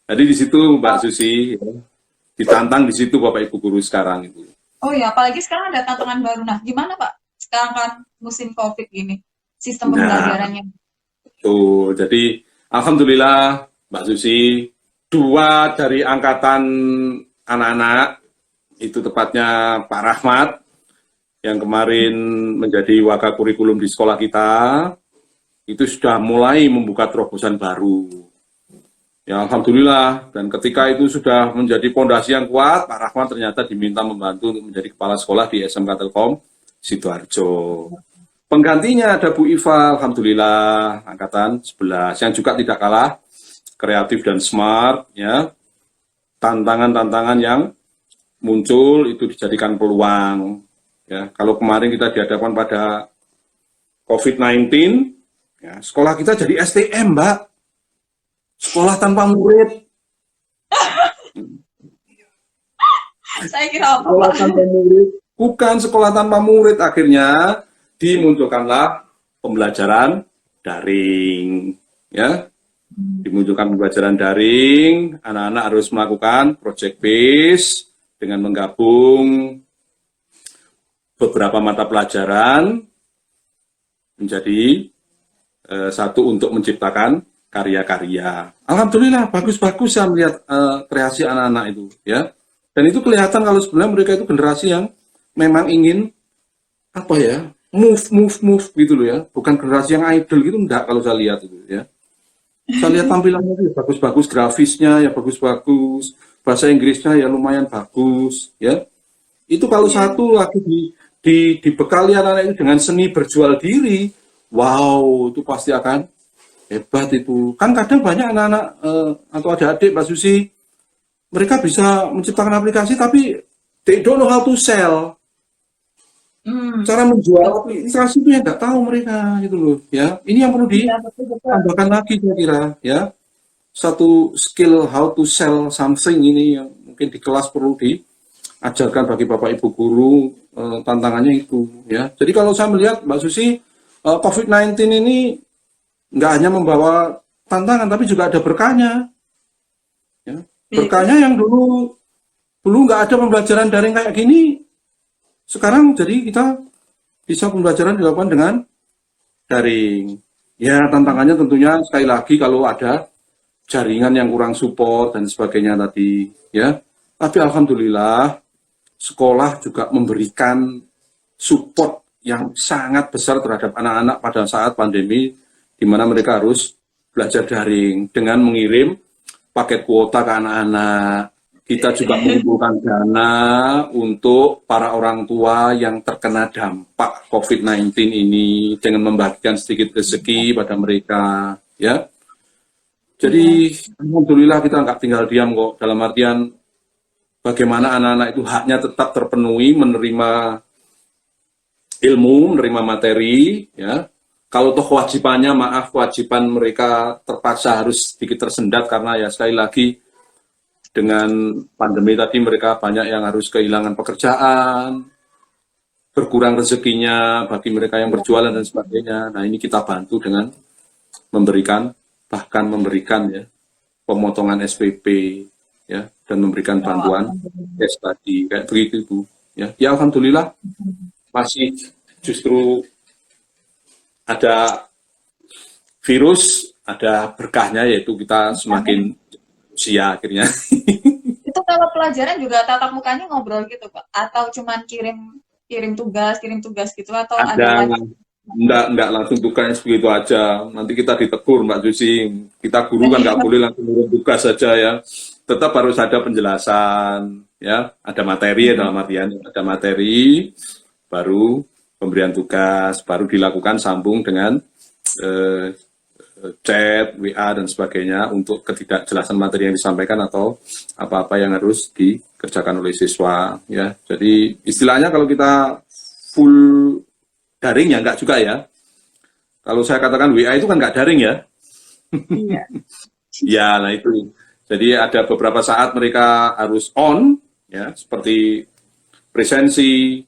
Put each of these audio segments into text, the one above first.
Jadi di situ Mbak Susi, ya, ditantang di situ Bapak Ibu guru sekarang itu. Oh ya, apalagi sekarang ada tantangan baru. Nah, gimana Pak? Sekarang kan musim COVID gini, sistem Nah, pembelajarannya. tuh, jadi Alhamdulillah Mbak Susi, dua dari angkatan anak-anak, itu tepatnya Pak Rahmat, yang kemarin menjadi wakil kurikulum di sekolah kita, itu sudah mulai membuka terobosan baru. Ya, Alhamdulillah. Dan ketika itu sudah menjadi pondasi yang kuat, Pak Rahmat ternyata diminta membantu untuk menjadi kepala sekolah di SMK Telkom Sidoarjo. Penggantinya ada Bu Iva, Alhamdulillah, angkatan 11, yang juga tidak kalah kreatif dan smart, ya. Tantangan-tantangan yang muncul itu dijadikan peluang. Ya, kalau kemarin kita dihadapkan pada COVID-19, ya, sekolah kita jadi STM, Mbak. Sekolah tanpa murid. Saya kira apa Sekolah Pak? tanpa murid. Bukan sekolah tanpa murid, akhirnya dimunculkanlah pembelajaran daring. Ya, dimunculkan pembelajaran daring, anak-anak harus melakukan project base dengan menggabung beberapa mata pelajaran menjadi satu untuk menciptakan karya-karya. Alhamdulillah bagus-bagus saya melihat kreasi anak-anak itu, ya. Dan itu kelihatan kalau sebenarnya mereka itu generasi yang memang ingin apa ya, move gitu loh ya. Bukan generasi yang idol gitu, enggak kalau saya lihat itu, ya. Saya lihat tampilannya itu bagus-bagus, grafisnya ya bagus-bagus, bahasa Inggrisnya ya lumayan bagus, ya. Itu kalau Iya. satu lagi dibekali anak-anak itu dengan seni berjual diri, wow, itu pasti akan hebat itu. Kan kadang banyak anak-anak atau adik-adik Mbak Susi, mereka bisa menciptakan aplikasi tapi they don't know how to sell. Hmm, Cara menjual betul. aplikasi itu yang nggak tahu mereka gitu loh, ya. Ini yang perlu Iya, betul betul. ditambahkan lagi saya kira, ya. Satu skill how to sell something ini yang mungkin di kelas perlu diajarkan bagi Bapak Ibu guru, tantangannya itu, ya. Jadi kalau saya melihat Mbak Susi, COVID-19 ini nggak hanya membawa tantangan tapi juga ada berkahnya, ya. Itu. Berkahnya yang dulu dulu nggak ada pembelajaran daring kayak gini, sekarang jadi kita bisa pembelajaran dilakukan dengan daring. Ya, tantangannya tentunya sekali lagi kalau ada jaringan yang kurang support dan sebagainya tadi, ya. Tapi alhamdulillah sekolah juga memberikan support yang sangat besar terhadap anak-anak pada saat pandemi, di mana mereka harus belajar daring dengan mengirim paket kuota ke anak-anak. Kita juga mengumpulkan dana untuk para orang tua yang terkena dampak COVID-19 ini dengan membagikan sedikit rezeki pada mereka, ya. Iya. Jadi alhamdulillah kita nggak tinggal diam kok, dalam artian bagaimana anak-anak itu haknya tetap terpenuhi, menerima ilmu, menerima materi, ya. Kalau toh kewajibannya, maaf, kewajiban mereka terpaksa harus sedikit tersendat karena ya sekali lagi dengan pandemi tadi mereka banyak yang harus kehilangan pekerjaan, berkurang rezekinya bagi mereka yang berjualan dan sebagainya. Nah, ini kita bantu dengan memberikan, bahkan memberikan ya pemotongan SPP, ya, dan memberikan Oh, bantuan alhamdulillah. tes tadi kayak begitu Bu, ya. Ya alhamdulillah masih justru ada virus, ada berkahnya yaitu kita semakin usia akhirnya. Itu kalau pelajaran juga tatap mukanya ngobrol gitu Pak? Atau cuman kirim kirim tugas gitu atau ada Ada, live? enggak langsung tugas begitu aja. Nanti kita ditegur Mbak Susi. Kita guru kan nggak boleh langsung ngirim tugas saja ya. Tetap harus ada penjelasan, ya. Ada materi ya, dalam artian ada materi, baru pemberian tugas, baru dilakukan sambung dengan eh, chat, WA dan sebagainya untuk ketidakjelasan materi yang disampaikan atau apa-apa yang harus dikerjakan oleh siswa, ya. Jadi istilahnya kalau kita full daring ya enggak juga ya. Kalau saya katakan WA itu kan enggak daring ya. Iya. Ya, nah itu. Jadi ada beberapa saat mereka harus on, ya, seperti presensi,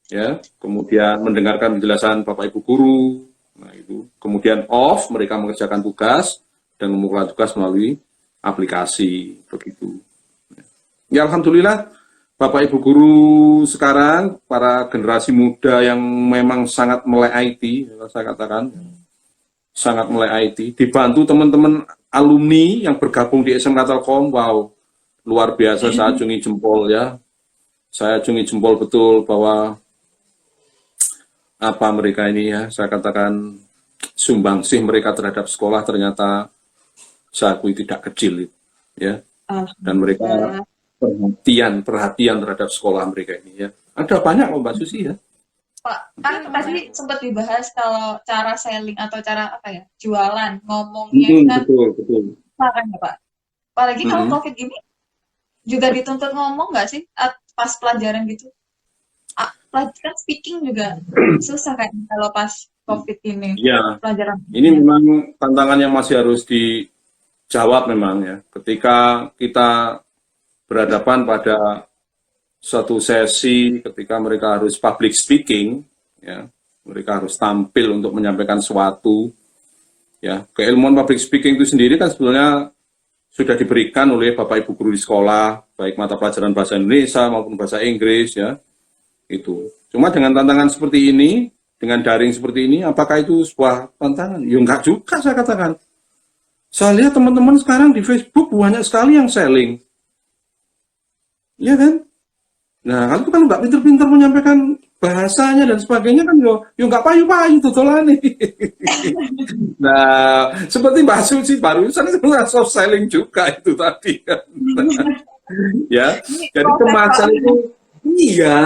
ya, kemudian mendengarkan penjelasan Bapak Ibu guru. Nah, itu kemudian off, mereka mengerjakan tugas dan mengumpulkan tugas melalui aplikasi begitu. Ya alhamdulillah Bapak Ibu guru sekarang, para generasi muda yang memang sangat melek IT, saya katakan sangat melek IT, dibantu teman-teman alumni yang bergabung di SMK Telkom, wow, luar biasa, saya acungi jempol ya. Saya acungi jempol betul bahwa apa mereka ini ya, saya katakan sumbangsih mereka terhadap sekolah ternyata saya akui tidak kecil ya. Dan mereka perhatian terhadap sekolah mereka ini ya. Ada banyak loh Mbak Susi ya. Pak, kan tadi sempat dibahas kalau cara selling atau cara apa ya, jualan, ngomongnya kan Betul. kan ya Pak. Apalagi kalau COVID gini juga dituntut ngomong nggak sih pas pelajaran gitu? Kan speaking juga susah kan kalau pas COVID ini Iya. pelajaran. Ini memang tantangan yang masih harus dijawab memang ya. Ketika kita berhadapan pada suatu sesi ketika mereka harus public speaking, ya, mereka harus tampil untuk menyampaikan sesuatu, ya. Keilmuan public speaking itu sendiri kan sebenarnya sudah diberikan oleh Bapak Ibu guru di sekolah, baik mata pelajaran bahasa Indonesia maupun bahasa Inggris, ya, itu. Cuma dengan tantangan seperti ini, dengan daring seperti ini, apakah itu sebuah tantangan? Ya enggak juga saya katakan. Saya lihat teman-teman sekarang di Facebook banyak sekali yang selling. Iya kan? Nah, kalau itu kan nggak pinter-pinter menyampaikan bahasanya dan sebagainya kan yo nggak payu-payu tutulane. Nah, seperti Mbak Suci barusan itu soft selling juga itu tadi kan. Ya, jadi kemasan itu iya.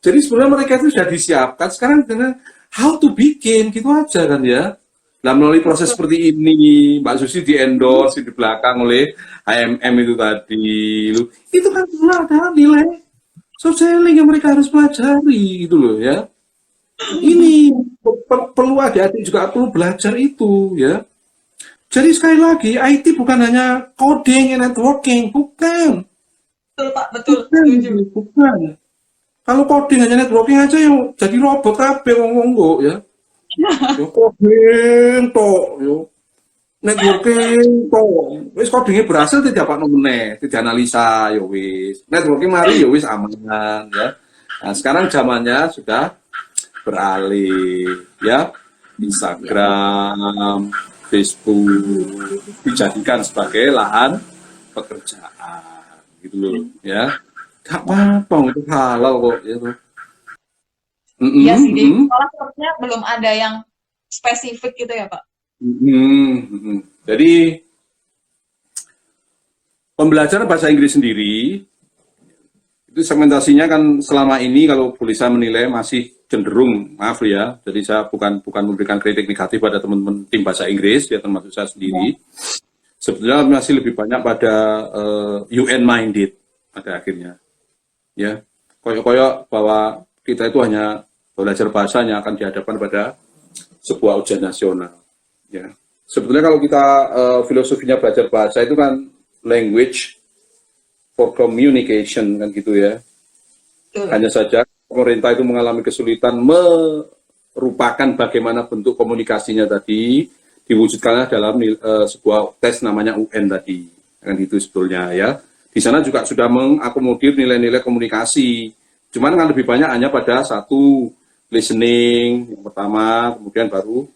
Jadi sebenarnya mereka itu sudah disiapkan sekarang dengan how to bikin gitu aja kan ya. Nah, melalui proses seperti ini, Mbak Susi di-endorse di belakang oleh HMM itu tadi. Itu kan ada nilai soft selling yang mereka harus pelajari gitu loh ya. Ini perlu adik-adik juga perlu belajar itu ya. Jadi sekali lagi IT bukan hanya coding and networking, bukan. Betul Pak, betul. Bukan. Kalau coding hanya networking aja yang jadi robot kabeh wong-wong kok ya. Yo coding tok yo. Networking tok. Wis codingnya berhasil tidak Pak meneh, tidak analisa yo wis. Networking mari yo wis aman ya. Nah, sekarang zamannya sudah beralih ya. Instagram, Facebook dijadikan sebagai lahan pekerjaan gitu loh ya. Gak apa-apa itu halal kok gitu. Iya sih, di sekolah sepertinya belum ada yang spesifik gitu ya Pak. Jadi pembelajaran bahasa Inggris sendiri itu segmentasinya kan selama ini kalau boleh saya menilai masih cenderung, maaf ya, jadi saya bukan memberikan kritik negatif pada teman-teman tim bahasa Inggris ya termasuk saya sendiri. Sebetulnya masih lebih banyak pada UN minded pada akhirnya. Ya, koyok-koyok bahwa kita itu hanya belajar bahasanya akan dihadapkan pada sebuah ujian nasional. Ya, sebetulnya kalau kita filosofinya belajar bahasa itu kan language for communication kan gitu ya. Hanya saja pemerintah itu mengalami kesulitan merupakan bagaimana bentuk komunikasinya tadi diwujudkannya dalam sebuah tes namanya UN tadi kan itu sebetulnya ya. Di sana juga sudah mengakomodir nilai-nilai komunikasi. Cuman kan lebih banyak hanya pada satu listening yang pertama, kemudian baru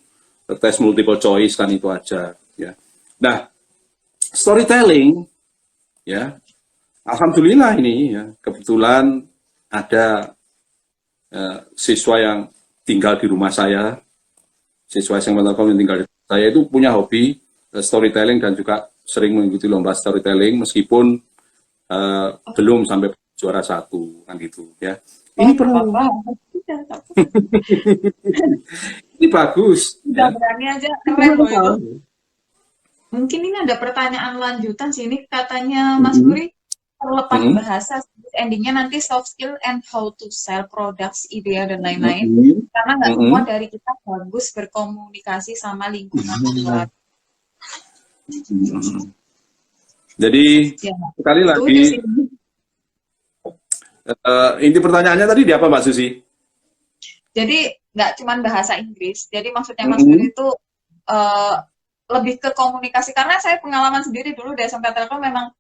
tes multiple choice kan itu aja. Ya. Nah, storytelling, ya, alhamdulillah ini ya kebetulan ada siswa yang tinggal di rumah saya, siswa yang tinggal di rumah saya itu punya hobi storytelling dan juga sering mengikuti lomba storytelling meskipun belum sampai juara 1 kan gitu ya. Ini perlu. Ini bagus. Udah berani aja keren loh itu. Mungkin ini ada pertanyaan lanjutan sih ini katanya Mas Buri terlepas bahasa endingnya nanti soft skill and how to sell products, ide dan lain-lain karena nggak semua dari kita bagus berkomunikasi sama lingkungan luar. Jadi ya, sekali lagi inti pertanyaannya tadi di apa Mbak Susi? Jadi nggak cuman bahasa Inggris. Jadi maksudnya Mas Mm-mm. Guri itu eh, lebih ke komunikasi. Karena saya pengalaman sendiri dulu di SMK Telkom memang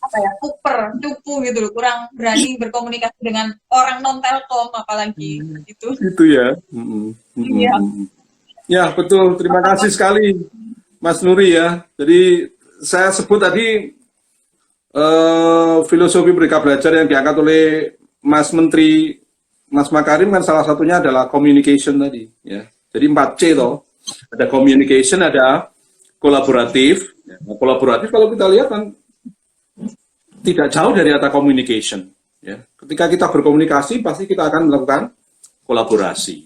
apa ya, cupu gitu loh, kurang berani berkomunikasi dengan orang non Telkom apalagi gitu. Itu ya. Mm-mm. Iya. Mm-mm. Ya, betul. Terima kasih Apa-apa. sekali, Mas Nuri ya. Jadi saya sebut tadi filosofi Merdeka Belajar yang diangkat oleh Mas Menteri Mas Makarim kan salah satunya adalah communication tadi ya. Jadi 4C toh. Ada communication, ada kolaboratif. Ya, kolaboratif kalau kita lihat kan tidak jauh dari kata communication ya. Ketika kita berkomunikasi pasti kita akan melakukan kolaborasi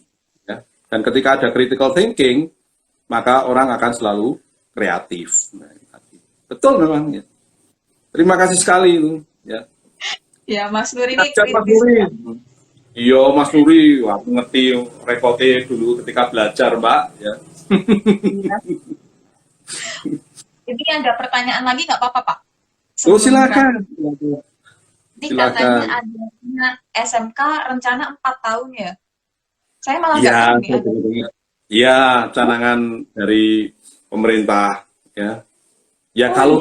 ya. Dan ketika ada critical thinking maka orang akan selalu kreatif. Nah, betul memang ya. Terima kasih sekali itu ya. Ya, Mas Nur ini Ajar Mas kritis. Nuri. Iya Mas Nuri, wah, aku ngerti repotnya dulu ketika belajar Mbak ya. Ya. Ini ada pertanyaan lagi nggak apa-apa, Pak? Oh Sebelum silakan. berakhir. Ini Silakan. katanya ada SMK rencana 4 tahun ya. Saya malah nggak Iya, tahu nih saya ada. juga dengar. Iya, canangan dari pemerintah ya. Ya Oh kalau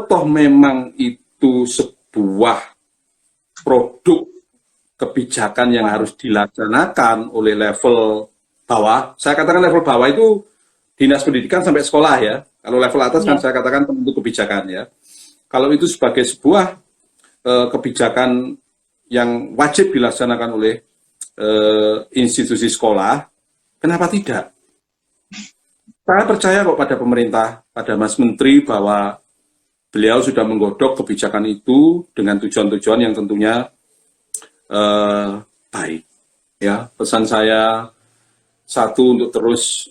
toh iya. memang itu sebuah produk kebijakan yang harus dilaksanakan oleh level bawah. Saya katakan level bawah itu dinas pendidikan sampai sekolah ya. Kalau level atas kan Iya. saya katakan pembentuk kebijakan ya. Kalau itu sebagai sebuah kebijakan yang wajib dilaksanakan oleh institusi sekolah, kenapa tidak? Saya percaya kok pada pemerintah, pada Mas Menteri bahwa beliau sudah menggodok kebijakan itu dengan tujuan-tujuan yang tentunya baik. Ya, pesan saya satu untuk terus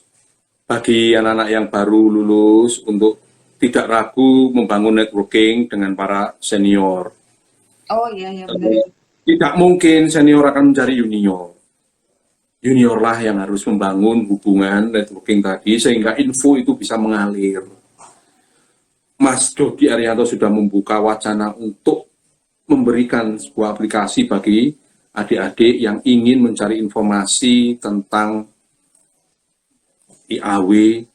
bagi anak-anak yang baru lulus untuk tidak ragu membangun networking dengan para senior. Oh iya, ya benar. Tidak mungkin senior akan mencari junior. Juniorlah yang harus membangun hubungan networking tadi sehingga info itu bisa mengalir. Mas Dodi Arianto sudah membuka wacana untuk memberikan sebuah aplikasi bagi adik-adik yang ingin mencari informasi tentang IAW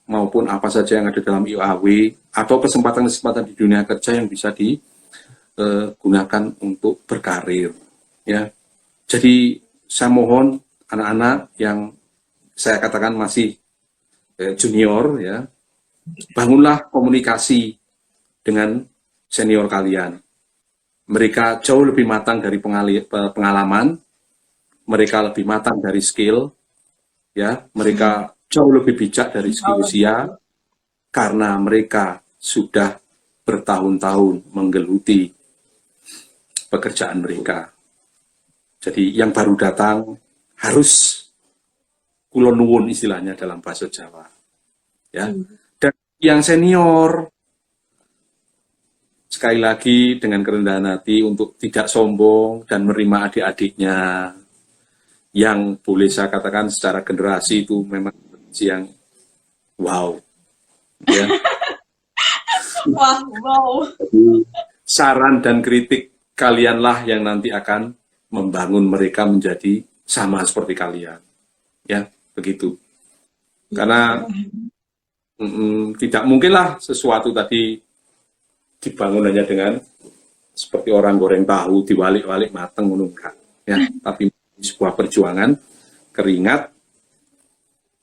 maupun apa saja yang ada dalam IAW atau kesempatan-kesempatan di dunia kerja yang bisa digunakan untuk berkarir. Ya, jadi saya mohon anak-anak yang saya katakan masih junior ya, bangunlah komunikasi dengan senior kalian. Mereka jauh lebih matang dari pengalaman, mereka lebih matang dari skill, ya, mereka jauh lebih bijak dari segi usia, karena mereka sudah bertahun-tahun menggeluti pekerjaan mereka. Jadi yang baru datang harus kulon nuwun istilahnya dalam bahasa Jawa. Ya. Dan yang senior sekali lagi dengan kerendahan hati untuk tidak sombong dan menerima adik-adiknya yang boleh saya katakan secara generasi itu memang yang wow. Ya. Wah, wow. Saran dan kritik kalianlah yang nanti akan membangun mereka menjadi sama seperti kalian. Ya, begitu. Karena tidak mungkinlah sesuatu tadi dibangun hanya dengan seperti orang goreng tahu diwalik-walik mateng menungkak. Ya, tapi sebuah perjuangan, keringat,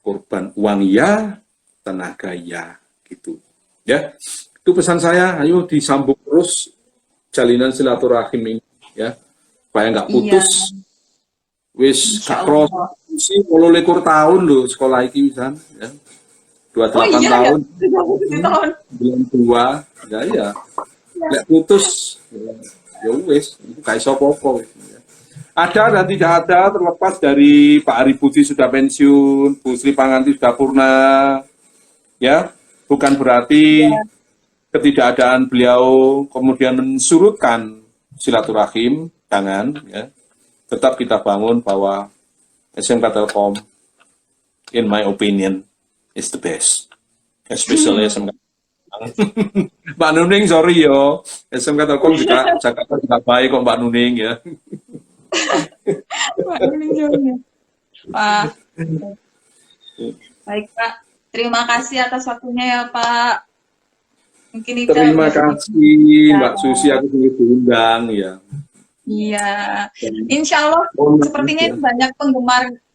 korban uang ya, tenaga ya, gitu. Ya, itu pesan saya. Ayo disambung terus jalinan silaturahim ini, ya, supaya nggak putus. Wis Insya gak cross Allah. sih 28 tahun loh sekolah iki pisan ya. 28 Oh iya ya, tahun, 30 tahun. 92. Ya iya. Lek putus ya wis, gak iso apa-apa. Ada dan tidak ada terlepas dari Pak Ari Budi sudah pensiun, Bu Sri Panganti sudah purna. Ya, bukan berarti ketidakadaan beliau kemudian mensurutkan silaturahim, jangan ya. Tetap kita bangun bahwa SMK Telkom, in my opinion, is the best. Especially SMK. Mbak Nuning, sorry yo. SMK Telkom juga Jakarta juga baik kok Mbak Nuning ya. Pak Ninjonya. Pak. Baik, Pak. Terima kasih atas waktunya ya, Pak. Mungkin Ica Terima udah kasih Mbak Susi, aku sudah diundang ya. Iya. Insya Allah sepertinya Ya. banyak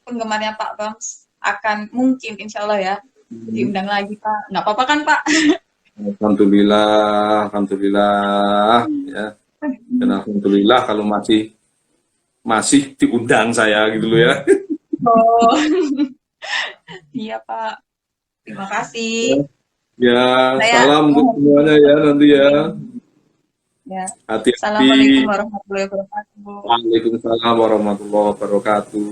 penggemarnya Pak Bams akan mungkin insya Allah ya diundang lagi, Pak. Nggak apa-apa kan, Pak? Alhamdulillah, alhamdulillah ya. Dan alhamdulillah kalau masih diundang saya gitu loh ya. Oh. Iya, Pak. Terima kasih. Ya, Saya salam untuk semuanya ya nanti ya. ya. Hati-hati. Assalamualaikum warahmatullahi wabarakatuh. Waalaikumsalam warahmatullahi wabarakatuh.